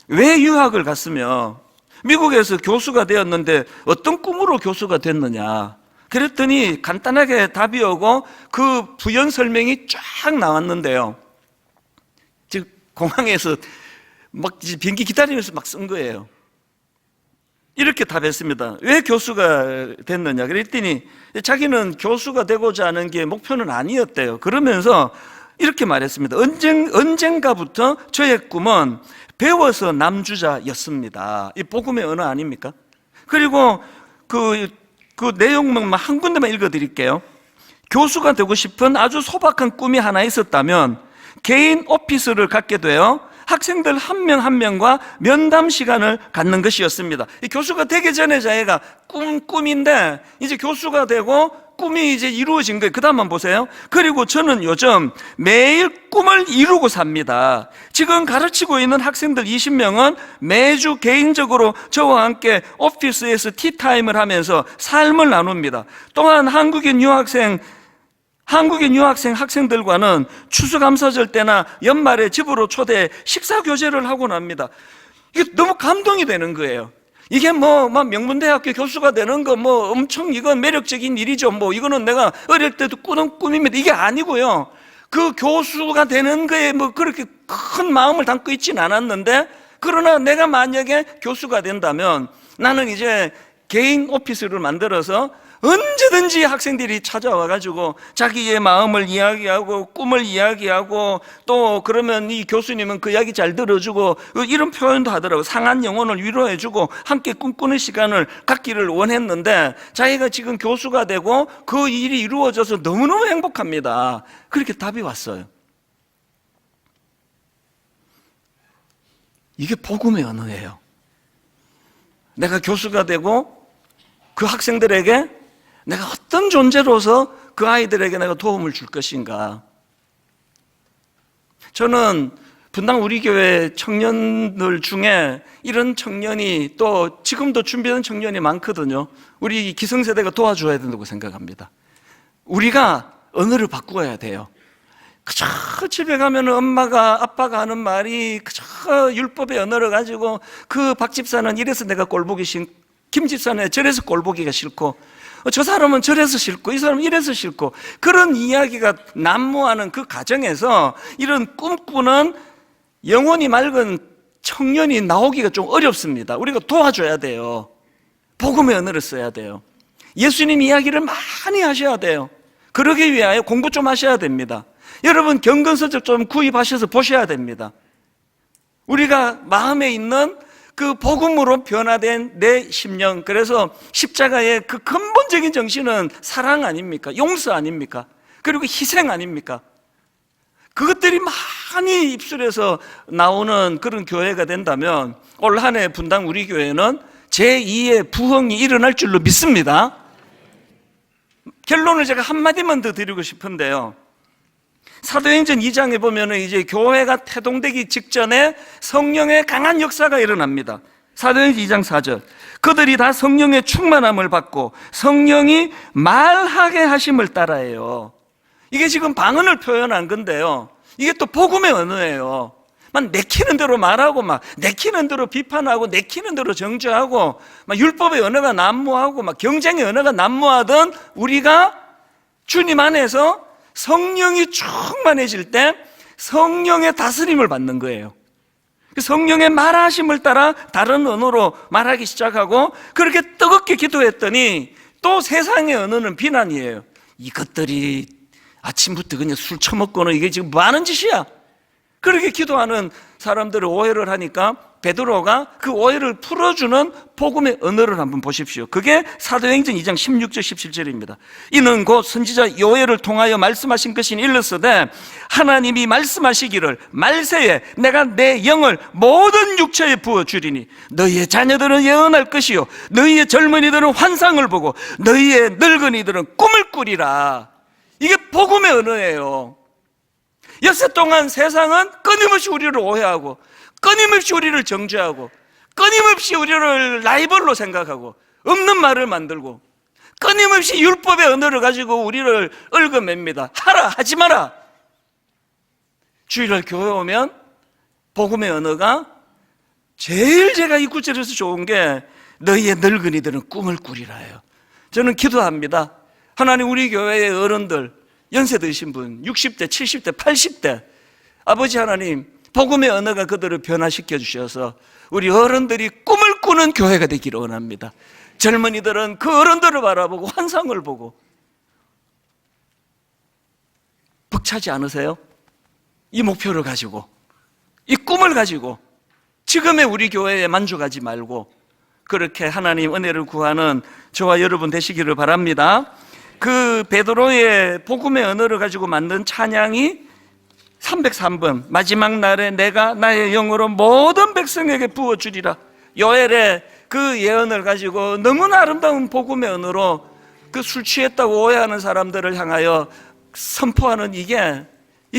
왜 유학을 갔으며 미국에서 교수가 되었는데 어떤 꿈으로 교수가 됐느냐. 그랬더니 간단하게 답이 오고 그 부연 설명이 쫙 나왔는데요. 지금 공항에서 막 비행기 기다리면서 막 쓴 거예요. 이렇게 답했습니다. 왜 교수가 됐느냐. 그랬더니 자기는 교수가 되고자 하는 게 목표는 아니었대요. 그러면서 이렇게 말했습니다. 언젠가부터 저의 꿈은 배워서 남주자였습니다. 이 복음의 언어 아닙니까? 그리고 그 내용만 한 군데만 읽어드릴게요. 교수가 되고 싶은 아주 소박한 꿈이 하나 있었다면 개인 오피스를 갖게 되어 학생들 한 명 한 명과 면담 시간을 갖는 것이었습니다. 이 교수가 되기 전에 자기가 꿈인데 이제 교수가 되고 꿈이 이제 이루어진 거예요. 그 다음만 보세요. 그리고 저는 요즘 매일 꿈을 이루고 삽니다. 지금 가르치고 있는 학생들 20명은 매주 개인적으로 저와 함께 오피스에서 티타임을 하면서 삶을 나눕니다. 또한 한국인 유학생 학생들과는 추수감사절 때나 연말에 집으로 초대해 식사 교제를 하곤 합니다. 이게 너무 감동이 되는 거예요. 이게 막 명문대학교 교수가 되는 거 엄청 이건 매력적인 일이죠. 이거는 내가 어릴 때도 꾸는 꿈입니다. 이게 아니고요. 그 교수가 되는 거에 그렇게 큰 마음을 담고 있지는 않았는데, 그러나 내가 만약에 교수가 된다면 나는 이제 개인 오피스를 만들어서 언제든지 학생들이 찾아와가지고 자기의 마음을 이야기하고 꿈을 이야기하고, 또 그러면 이 교수님은 그 이야기 잘 들어주고 이런 표현도 하더라고요. 상한 영혼을 위로해주고 함께 꿈꾸는 시간을 갖기를 원했는데 자기가 지금 교수가 되고 그 일이 이루어져서 너무너무 행복합니다. 그렇게 답이 왔어요. 이게 복음의 언어예요. 내가 교수가 되고 그 학생들에게 내가 어떤 존재로서 그 아이들에게 내가 도움을 줄 것인가. 저는 분당 우리 교회 청년들 중에 이런 청년이 또 지금도 준비하는 청년이 많거든요. 우리 기성세대가 도와줘야 된다고 생각합니다. 우리가 언어를 바꾸어야 돼요. 그저 집에 가면 엄마가 아빠가 하는 말이 그저 율법의 언어를 가지고 그 박 집사는 이래서 내가 꼴보기 싫고, 김 집사는 저래서 꼴보기가 싫고, 저 사람은 저래서 싫고, 이 사람은 이래서 싫고, 그런 이야기가 난무하는 그 가정에서 이런 꿈꾸는 영혼이 맑은 청년이 나오기가 좀 어렵습니다. 우리가 도와줘야 돼요. 복음의 언어를 써야 돼요. 예수님 이야기를 많이 하셔야 돼요. 그러기 위하여 공부 좀 하셔야 됩니다. 여러분 경건서적 좀 구입하셔서 보셔야 됩니다. 우리가 마음에 있는 그 복음으로 변화된 내 심령, 그래서 십자가의 그 근본적인 정신은 사랑 아닙니까? 용서 아닙니까? 그리고 희생 아닙니까? 그것들이 많이 입술에서 나오는 그런 교회가 된다면 올 한 해 분당 우리 교회는 제2의 부흥이 일어날 줄로 믿습니다. 결론을 제가 한마디만 더 드리고 싶은데요, 사도행전 2장에 보면은 이제 교회가 태동되기 직전에 성령의 강한 역사가 일어납니다. 사도행전 2장 4절. 그들이 다 성령의 충만함을 받고 성령이 말하게 하심을 따라해요. 이게 지금 방언을 표현한 건데요, 이게 또 복음의 언어예요. 막 내키는 대로 말하고, 막 내키는 대로 비판하고, 내키는 대로 정죄하고, 막 율법의 언어가 난무하고, 막 경쟁의 언어가 난무하던 우리가 주님 안에서 성령이 충만해질 때 성령의 다스림을 받는 거예요. 성령의 말하심을 따라 다른 언어로 말하기 시작하고, 그렇게 뜨겁게 기도했더니 또 세상의 언어는 비난이에요. 이것들이 아침부터 그냥 술 처먹고는 이게 지금 뭐 하는 짓이야? 그렇게 기도하는 사람들을 오해를 하니까 베드로가 그 오해를 풀어주는 복음의 언어를 한번 보십시오. 그게 사도행전 2장 16절 17절입니다. 이는 곧 선지자 요엘을 통하여 말씀하신 것이 일렀으되 하나님이 말씀하시기를 말세에 내가 내 영을 모든 육체에 부어주리니 너희의 자녀들은 예언할 것이요 너희의 젊은이들은 환상을 보고 너희의 늙은이들은 꿈을 꾸리라. 이게 복음의 언어예요. 역사 동안 세상은 끊임없이 우리를 오해하고, 끊임없이 우리를 정죄하고, 끊임없이 우리를 라이벌로 생각하고, 없는 말을 만들고, 끊임없이 율법의 언어를 가지고 우리를 얽어맵니다. 하라, 하지 마라. 주일날 교회 오면 복음의 언어가 제일 제가 이 구절에서 좋은 게 너희의 늙은이들은 꿈을 꾸리라예요. 저는 기도합니다. 하나님, 우리 교회의 어른들, 연세 드신 분, 60대, 70대, 80대, 아버지 하나님, 복음의 언어가 그들을 변화시켜 주셔서 우리 어른들이 꿈을 꾸는 교회가 되기를 원합니다. 젊은이들은 그 어른들을 바라보고 환상을 보고. 벅차지 않으세요? 이 목표를 가지고, 이 꿈을 가지고 지금의 우리 교회에 만족하지 말고 그렇게 하나님 은혜를 구하는 저와 여러분 되시기를 바랍니다. 그 베드로의 복음의 언어를 가지고 만든 찬양이 303번 마지막 날에 내가 나의 영으로 모든 백성에게 부어주리라. 요엘의 그 예언을 가지고 너무나 아름다운 복음의 언어로 그 술 취했다고 오해하는 사람들을 향하여 선포하는 이게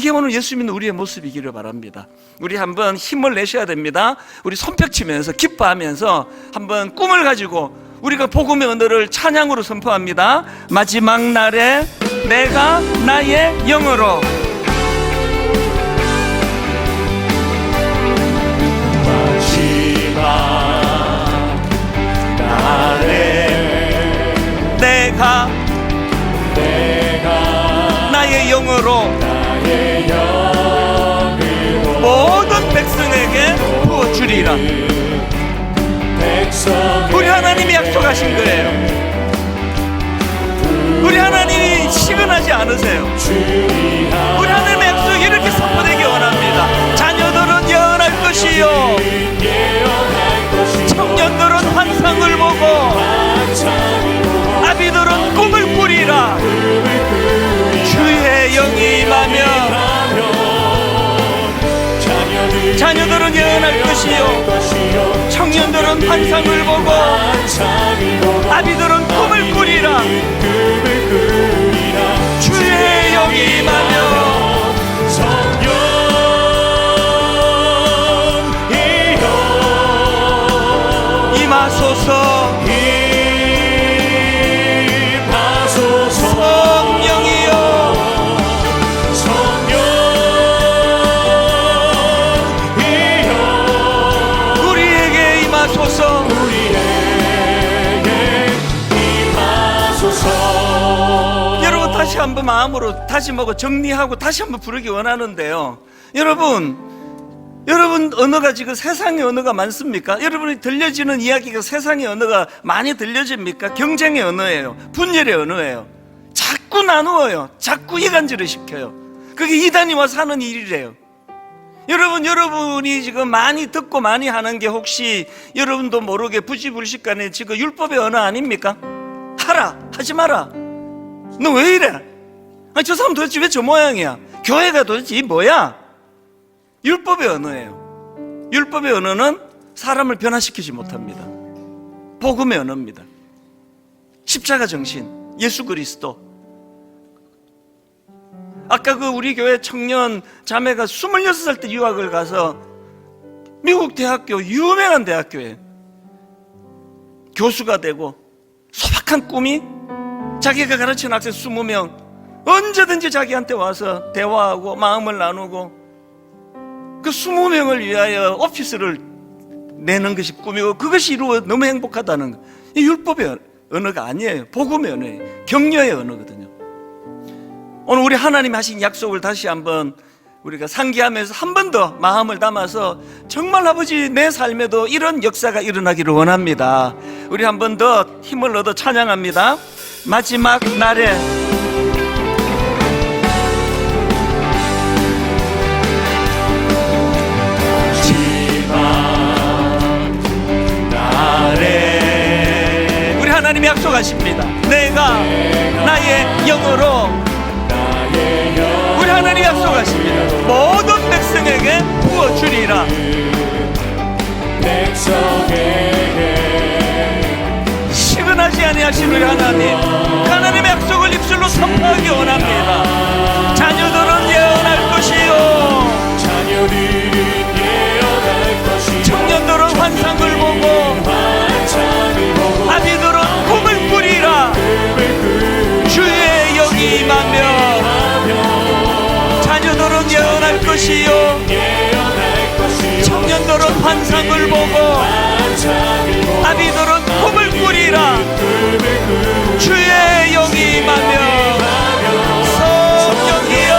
오늘 예수 믿는 우리의 모습이기를 바랍니다. 우리 한번 힘을 내셔야 됩니다. 우리 손뼉치면서 기뻐하면서 한번 꿈을 가지고 우리가 복음의 언어를 찬양으로 선포합니다. 마지막 날에 내가 나의 영으로 마지막 날에 내가 나의 영으로 모든 백성에게 부어주리라. 우리 하나님이 약속하신 거예요. 우리 하나님이 시근하지 않으세요. 우리 하나님의 약속이 이렇게 선포되기 원합니다. 자녀들은 예언할 것이요 청년들은 환상을 보고 아비들은 꿈을 꾸리라. 주의 영이 임하며 자녀들은 예언할 것이요 청년들은 환상을 보고 아비들은 꿈을 꾸리라. 주의 영이 임하며 임하소서. 여러분 다시 한번 마음으로 다시 정리하고 다시 한번 부르기 원하는데요. 여러분 여러분 언어가 지금 세상의 언어가 많습니까? 여러분이 들려지는 이야기가 세상의 언어가 많이 들려집니까? 경쟁의 언어예요. 분열의 언어예요. 자꾸 나누어요. 자꾸 이간질을 시켜요. 그게 이단이 와서 하는 일이래요. 여러분이 지금 많이 듣고 많이 하는 게 혹시 여러분도 모르게 부지불식간에 지금 율법의 언어 아닙니까? 하라, 하지 마라. 너 왜 이래? 아니, 저 사람 도대체 왜 저 모양이야? 교회가 도대체 이 뭐야? 율법의 언어예요. 율법의 언어는 사람을 변화시키지 못합니다. 복음의 언어입니다. 십자가 정신, 예수 그리스도. 아까 그 우리 교회 청년 자매가 26살 때 유학을 가서 미국 대학교, 유명한 대학교에 교수가 되고 소박한 꿈이 자기가 가르치는 학생 20명 언제든지 자기한테 와서 대화하고 마음을 나누고 그 20명을 위하여 오피스를 내는 것이 꿈이고 그것이 이루어 너무 행복하다는 거. 이 율법의 언어가 아니에요. 복음의 언어예요. 격려의 언어거든요. 오늘 우리 하나님이 하신 약속을 다시 한번 우리가 상기하면서 한 번 더 마음을 담아서 정말 아버지 내 삶에도 이런 역사가 일어나기를 원합니다. 우리 한 번 더 힘을 얻어 찬양합니다. 마지막 날에 우리 하나님이 약속하십니다. 내가 나의 영으로 우리 하나님이 약속하십니다. 모든 백성에게 부어주리라. 시근하지 아니하신 우리 하나님, 하나님의 약속을 입술로 선포하기 원합니다. 자녀들은 예언할 것이요, 청년들은 환상을 보고 아비들은 꿈을 꾸리라. 주의 영이 임하며 자녀들은 예언할 것이요, 청년들은 환상을 보고 아비들은 꿈을 꾸리라. 주의 영이 임하며 성령이여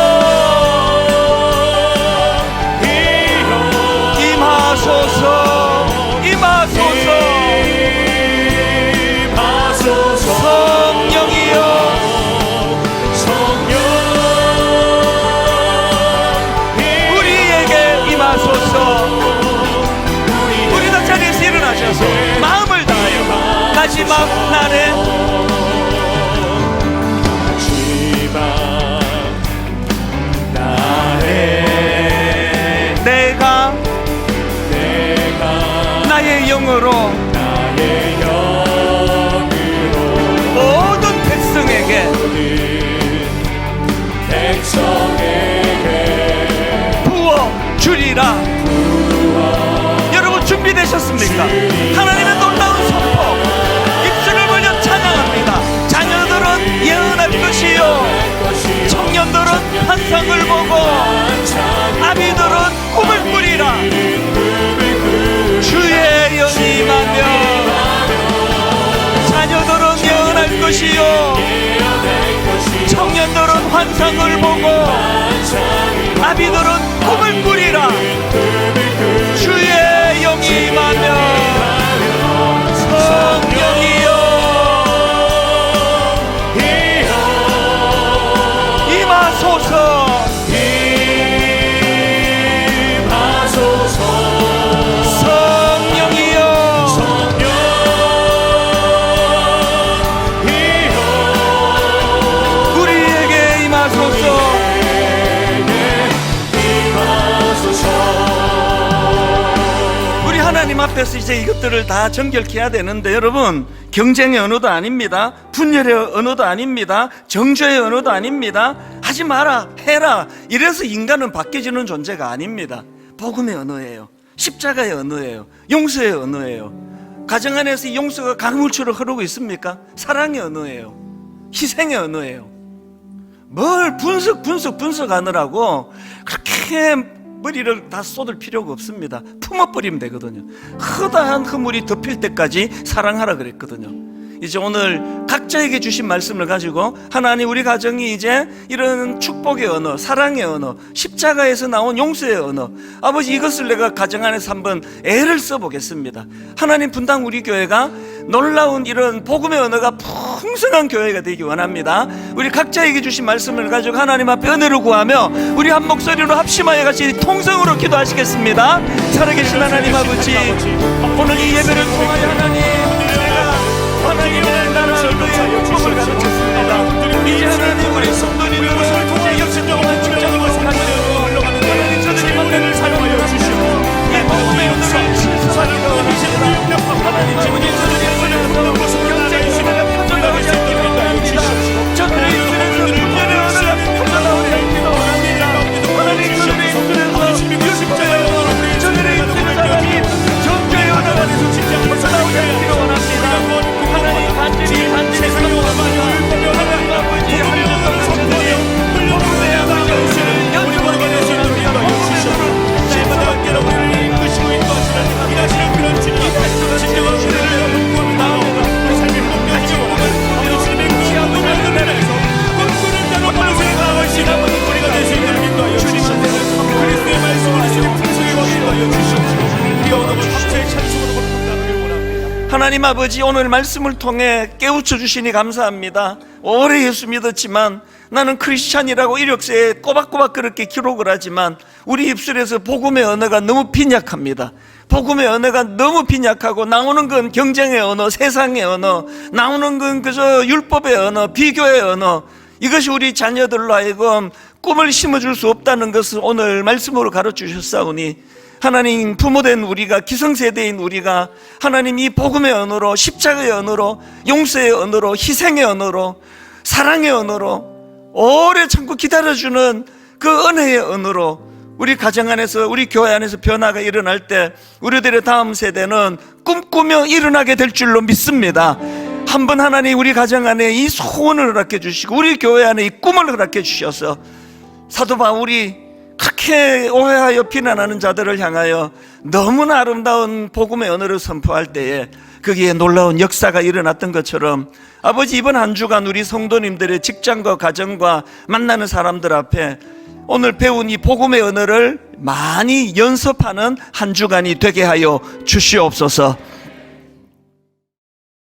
임하소서, 임하소서. 성령이여 우리에게 임하소서. 우리도 자리에서 일어나셔서 마음을 다하여 마지막 날에 내가 나의 영으로 모든 백성에게 부어 주리라. 여러분 준비되셨습니까? 하나님의 놀라운 선포 입술을 벌려 찬양합니다. 자녀들은 예언할 것이요, 청년들은 환상을 보고 아비들은 꿈을 꾸리라. 주의 영이 임하며 자녀들은 예언할 것이요, 청년들은 환상을 보고 아비들은 꿈을 꾸리라. 주의 영이 임하며 성령이여 임하소서. 하나님 앞에서 이제 이것들을 다 정결케 해야 되는데, 여러분, 경쟁의 언어도 아닙니다. 분열의 언어도 아닙니다. 정죄의 언어도 아닙니다. 하지 마라, 해라, 이래서 인간은 바뀌어지는 존재가 아닙니다. 복음의 언어예요. 십자가의 언어예요. 용서의 언어예요. 가정 안에서 이 용서가 강물처럼 흐르고 있습니까? 사랑의 언어예요. 희생의 언어예요. 뭘 분석하느라고 그렇게 머리를 다 쏟을 필요가 없습니다. 품어버리면 되거든요. 허다한 허물이 덮일 때까지 사랑하라 그랬거든요. 이제 오늘 각자에게 주신 말씀을 가지고 하나님 우리 가정이 이제 이런 축복의 언어, 사랑의 언어, 십자가에서 나온 용서의 언어, 아버지 이것을 내가 가정 안에서 한번 애를 써보겠습니다. 하나님 분당 우리 교회가 놀라운 이런 복음의 언어가 풍성한 교회가 되기 원합니다. 우리 각자에게 주신 말씀을 가지고 하나님 앞에 은혜를 구하며 우리 한 목소리로 합심하여 같이 통성으로 기도하시겠습니다. 살아계신 하나님 아버지, 오늘 이 예배를 통하여 하나님의 나라의 축복을 가르쳤습니다. 이제 하나님 우리 성도님들을 통해 역신적으로 직장으로 하나님 저들이 은혜를 사용하여 주시고 이 복음의 은혜를 실수하는 원하십니다. 하나님 아버지 저들이 은혜를 경쟁의 은혜가 퍼져나오게 하여 주시옵소서. 저들의 은혜를 분별의 은혜가 퍼져나오게 하여 원합니다. 하나님 저들의 은혜에서 십자가의 은혜로 저들의 은혜가 정죄의 은혜가 돼서 직장 퍼져나오게 하여 원합니다. 하나님 반드시 세상의 원망을 하나님 아버지 하나님 성도여 물려보내야 하시는 우리 모두가 되시는 우리 하여 주시옵소서. 날마다 함께로 우리를 이끄시고 인도하시는 일하시는 그런 주님, 진정한 은혜를 원하옵나오다. 우리 삶의 목표하지 못하는 아버지 주님의 귀한 은혜에서 꿈꾸는 자로 모두를 나아가시는 우리가 될 수 있도록 인도하여 주시옵소서. 그리스도의 말씀을 주시고 풍성히 인도하여 주시옵소서. 우리 언어를 합체의 찬송으로 바꾼다는 원합니다. 하나님 아버지 오늘 말씀을 통해 깨우쳐 주시니 감사합니다. 오래 예수 믿었지만 나는 크리스찬이라고 이력서에 꼬박꼬박 그렇게 기록을 하지만 우리 입술에서 복음의 언어가 너무 빈약합니다. 복음의 언어가 너무 빈약하고 나오는 건 경쟁의 언어, 세상의 언어, 나오는 건 그저 율법의 언어, 비교의 언어. 이것이 우리 자녀들로 하여금 꿈을 심어줄 수 없다는 것을 오늘 말씀으로 가르쳐주셨사오니 하나님 부모된 우리가, 기성세대인 우리가 하나님 이 복음의 언어로, 십자가의 언어로, 용서의 언어로, 희생의 언어로, 사랑의 언어로 오래 참고 기다려주는 그 은혜의 언어로 우리 가정 안에서, 우리 교회 안에서 변화가 일어날 때 우리들의 다음 세대는 꿈꾸며 일어나게 될 줄로 믿습니다. 한번 하나님 우리 가정 안에 이 소원을 허락해 주시고 우리 교회 안에 이 꿈을 허락해 주셔서 사도 바울이 그렇게 오해하여 비난하는 자들을 향하여 너무나 아름다운 복음의 언어를 선포할 때에 거기에 놀라운 역사가 일어났던 것처럼 아버지 이번 한 주간 우리 성도님들의 직장과 가정과 만나는 사람들 앞에 오늘 배운 이 복음의 언어를 많이 연습하는 한 주간이 되게 하여 주시옵소서.